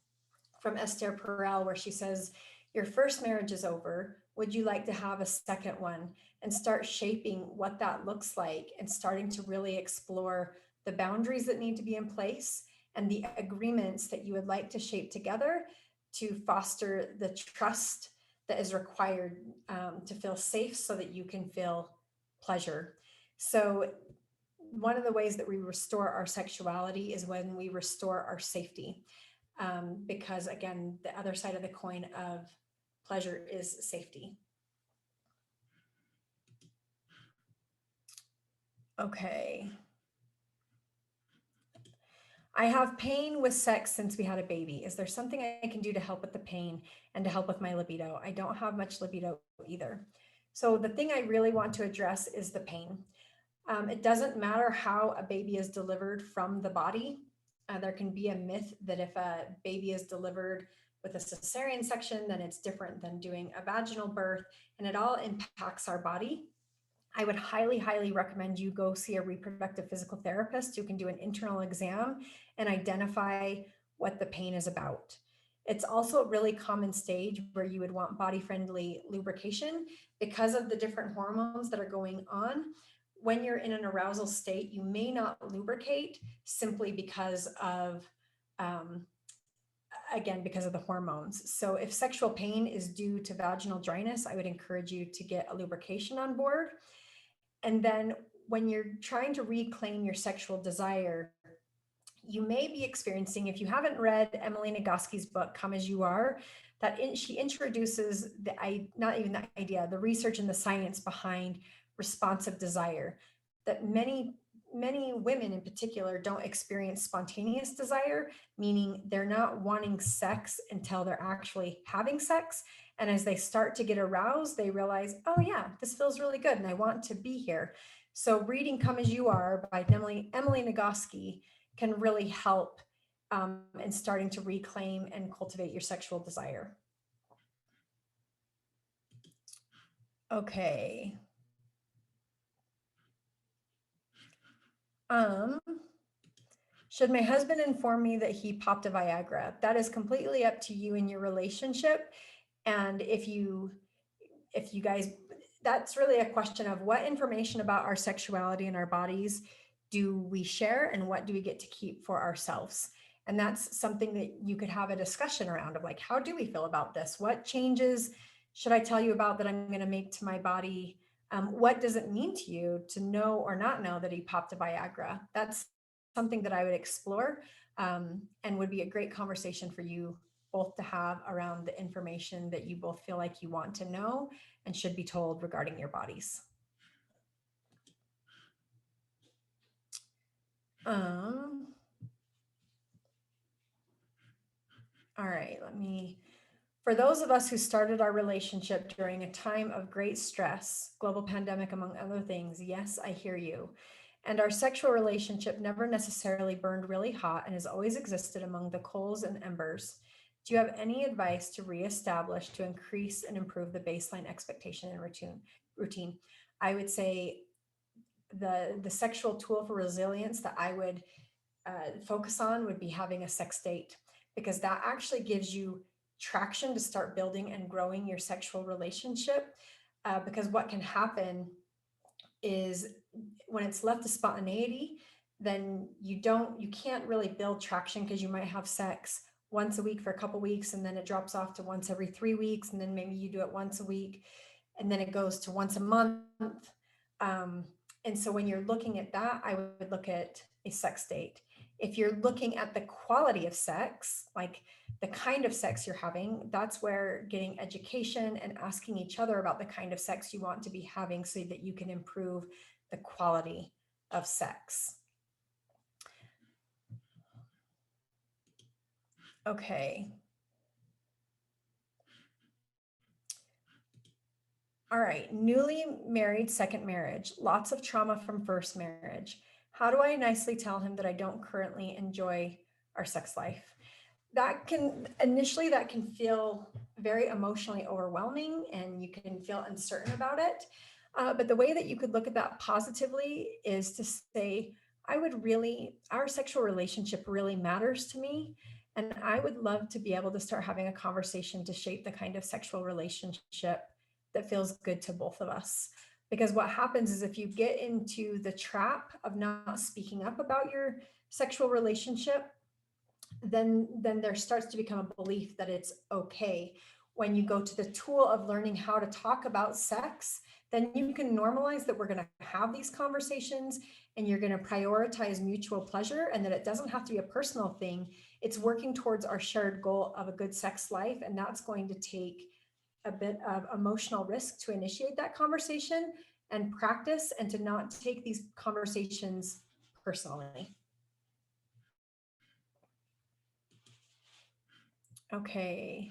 from Esther Perel, where she says, "Your first marriage is over. Would you like to have a second one?" And start shaping what that looks like and starting to really explore the boundaries that need to be in place and the agreements that you would like to shape together to foster the trust that is required to feel safe so that you can feel pleasure. So one of the ways that we restore our sexuality is when we restore our safety. Because again, the other side of the coin of pleasure is safety. Okay. I have pain with sex since we had a baby. Is there something I can do to help with the pain and to help with my libido? I don't have much libido either. So the thing I really want to address is the pain. It doesn't matter how a baby is delivered from the body. There can be a myth that if a baby is delivered with a cesarean section, then it's different than doing a vaginal birth, and it all impacts our body. I would highly, highly recommend you go see a reproductive physical therapist who can do an internal exam and identify what the pain is about. It's also a really common stage where you would want body-friendly lubrication because of the different hormones that are going on. When you're in an arousal state, you may not lubricate simply because of again, because of the hormones. So if sexual pain is due to vaginal dryness, I would encourage you to get a lubrication on board. And then when you're trying to reclaim your sexual desire, you may be experiencing, if you haven't read Emily Nagoski's book, Come As You Are, she introduces not even the idea, the research and the science behind responsive desire, that many women in particular don't experience spontaneous desire, meaning they're not wanting sex until they're actually having sex. And as they start to get aroused, they realize, oh yeah, this feels really good and I want to be here. So reading Come As You Are by Emily Nagoski can really help in starting to reclaim and cultivate your sexual desire. Okay. Should my husband inform me that he popped a Viagra? That is completely up to you and your relationship. And if you guys, that's really a question of what information about our sexuality and our bodies do we share and what do we get to keep for ourselves? And that's something that you could have a discussion around of like, how do we feel about this? What changes should I tell you about that I'm going to make to my body? What does it mean to you to know or not know that he popped a Viagra? That's something that I would explore and would be a great conversation for you both to have around the information that you both feel like you want to know and should be told regarding your bodies. All right, for those of us who started our relationship during a time of great stress, global pandemic, among other things, yes, I hear you. And our sexual relationship never necessarily burned really hot and has always existed among the coals and embers. Do you have any advice to reestablish, to increase and improve the baseline expectation and routine? I would say the sexual tool for resilience that I would focus on would be having a sex date, because that actually gives you traction to start building and growing your sexual relationship. Because what can happen is when it's left to spontaneity, then you can't really build traction, because you might have sex once a week for a couple weeks, and then it drops off to once every 3 weeks, and then maybe you do it once a week, and then it goes to once a month. And so when you're looking at that, I would look at a sex date. If you're looking at the quality of sex, like the kind of sex you're having, that's where getting education and asking each other about the kind of sex you want to be having so that you can improve the quality of sex. Okay. All right, newly married, second marriage, lots of trauma from first marriage. How do I nicely tell him that I don't currently enjoy our sex life? That can feel very emotionally overwhelming, and you can feel uncertain about it. But the way that you could look at that positively is to say, our sexual relationship really matters to me. And I would love to be able to start having a conversation to shape the kind of sexual relationship that feels good to both of us. Because what happens is if you get into the trap of not speaking up about your sexual relationship, then there starts to become a belief that it's okay. When you go to the tool of learning how to talk about sex, then you can normalize that we're going to have these conversations and you're going to prioritize mutual pleasure, and that it doesn't have to be a personal thing. It's working towards our shared goal of a good sex life, and that's going to take a bit of emotional risk to initiate that conversation and practice, and to not take these conversations personally. Okay.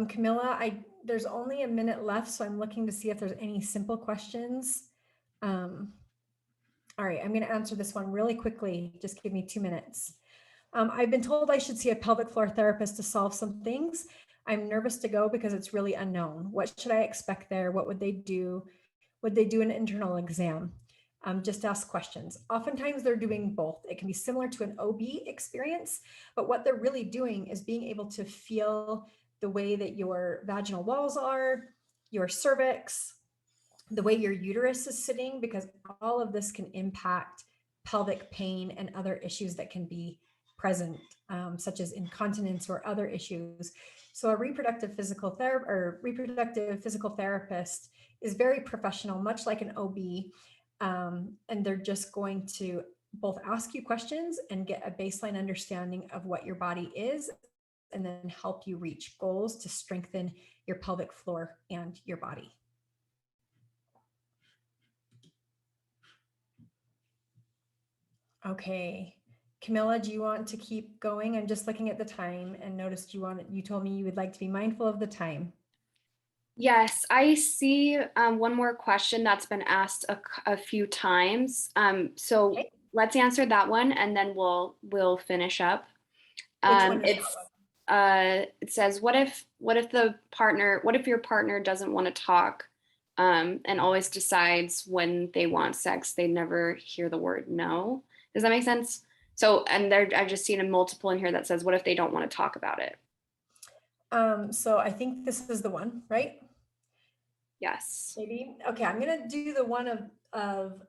Camilla, there's only a minute left, so I'm looking to see if there's any simple questions. All right, I'm going to answer this one really quickly. Just give me 2 minutes. I've been told I should see a pelvic floor therapist to solve some things. I'm nervous to go because it's really unknown. What should I expect there? What would they do? Would they do an internal exam? Just ask questions. Oftentimes they're doing both. It can be similar to an OB experience, but what they're really doing is being able to feel the way that your vaginal walls are, your cervix, the way your uterus is sitting, because all of this can impact pelvic pain and other issues that can be present, such as incontinence or other issues. So a reproductive physical therapist is very professional, much like an OB, and they're just going to both ask you questions and get a baseline understanding of what your body is, and then help you reach goals to strengthen your pelvic floor and your body. Okay, Camilla, do you want to keep going? I'm just looking at the time and noticed you told me you would like to be mindful of the time. Yes, I see one more question that's been asked a few times. So Okay. let's answer that one, and then we'll finish up. Which one is that one? It says, what if your partner doesn't want to talk, and always decides when they want sex, they never hear the word no? Does that make sense? So, and I've just seen a multiple in here that says, what if they don't want to talk about it? So I think this is the one, right? Yes. Maybe. Okay, I'm gonna do the one of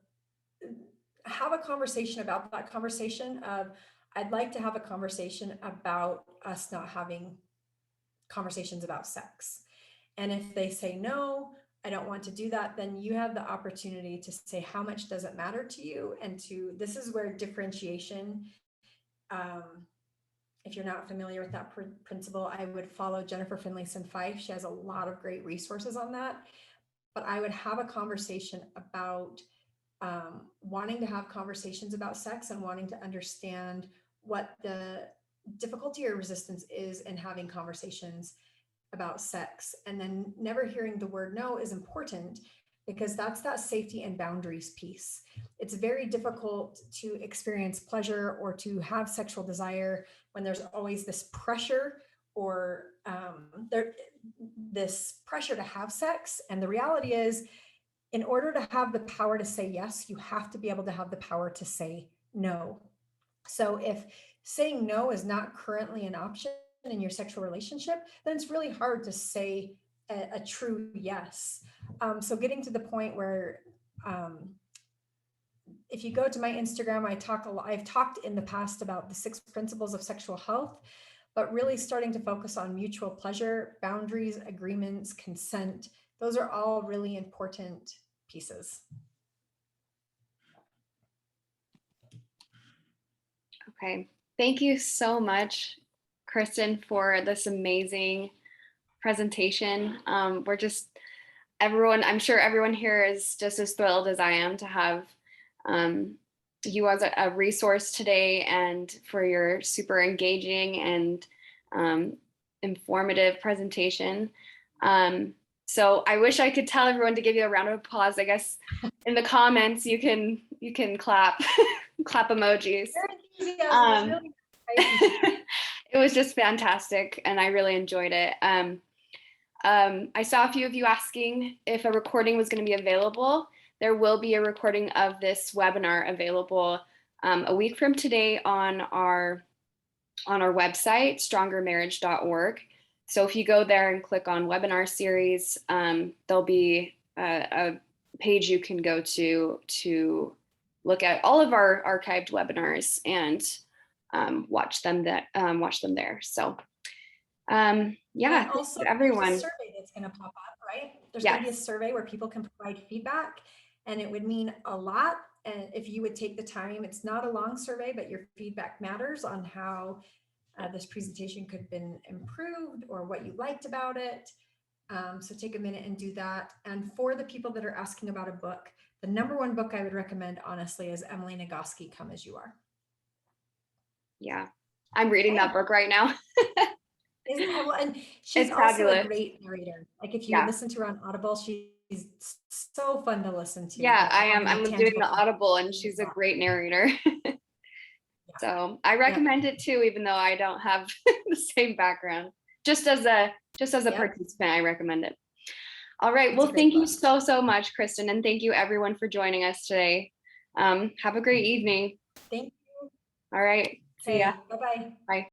have a conversation about that conversation of, I'd like to have a conversation about us not having conversations about sex. And if they say, no, I don't want to do that, then you have the opportunity to say, how much does it matter to you? And this is where differentiation, if you're not familiar with that principle, I would follow Jennifer Finlayson Fife. She has a lot of great resources on that. But I would have a conversation about wanting to have conversations about sex and wanting to understand what the difficulty or resistance is in having conversations about sex. And then never hearing the word no is important, because that's that safety and boundaries piece. It's very difficult to experience pleasure or to have sexual desire when there's always this pressure or this pressure to have sex. And the reality is, in order to have the power to say yes, you have to be able to have the power to say no. So if saying no is not currently an option in your sexual relationship, then it's really hard to say a true yes. So getting to the point where, if you go to my Instagram, I've talked in the past about the 6 principles of sexual health, but really starting to focus on mutual pleasure, boundaries, agreements, consent. Those are all really important pieces. Okay. Thank you so much, Kristin, for this amazing presentation. I'm sure everyone here is just as thrilled as I am to have you as a resource today, and for your super engaging and informative presentation. So I wish I could tell everyone to give you a round of applause. I guess in the comments you can clap clap emojis. It was just fantastic, and I really enjoyed it. I saw a few of you asking if a recording was going to be available. There will be a recording of this webinar available a week from today on our website, strongermarriage.org. So if you go there and click on webinar series, there'll be a page you can go to look at all of our archived webinars and watch them there. So yeah, also everyone. There's a survey that's going to pop up, right? There's going to be a survey where people can provide feedback, and it would mean a lot. And if you would take the time, it's not a long survey, but your feedback matters on how this presentation could have been improved or what you liked about it. So take a minute and do that. And for the people that are asking about a book, the #1 book I would recommend, honestly, is Emily Nagoski, Come As You Are. Yeah, I'm reading that book right now. And she's also a great narrator. Like if you listen to her on Audible, she's so fun to listen to. Yeah, I am. I'm doing the Audible, and she's a great narrator. So I recommend it too, even though I don't have the same background. Just as a participant, I recommend it. All right. Well, thank you so much, Kristin, and thank you everyone for joining us today. Have a great evening. Thank you. All right. See ya. Bye-bye. Bye.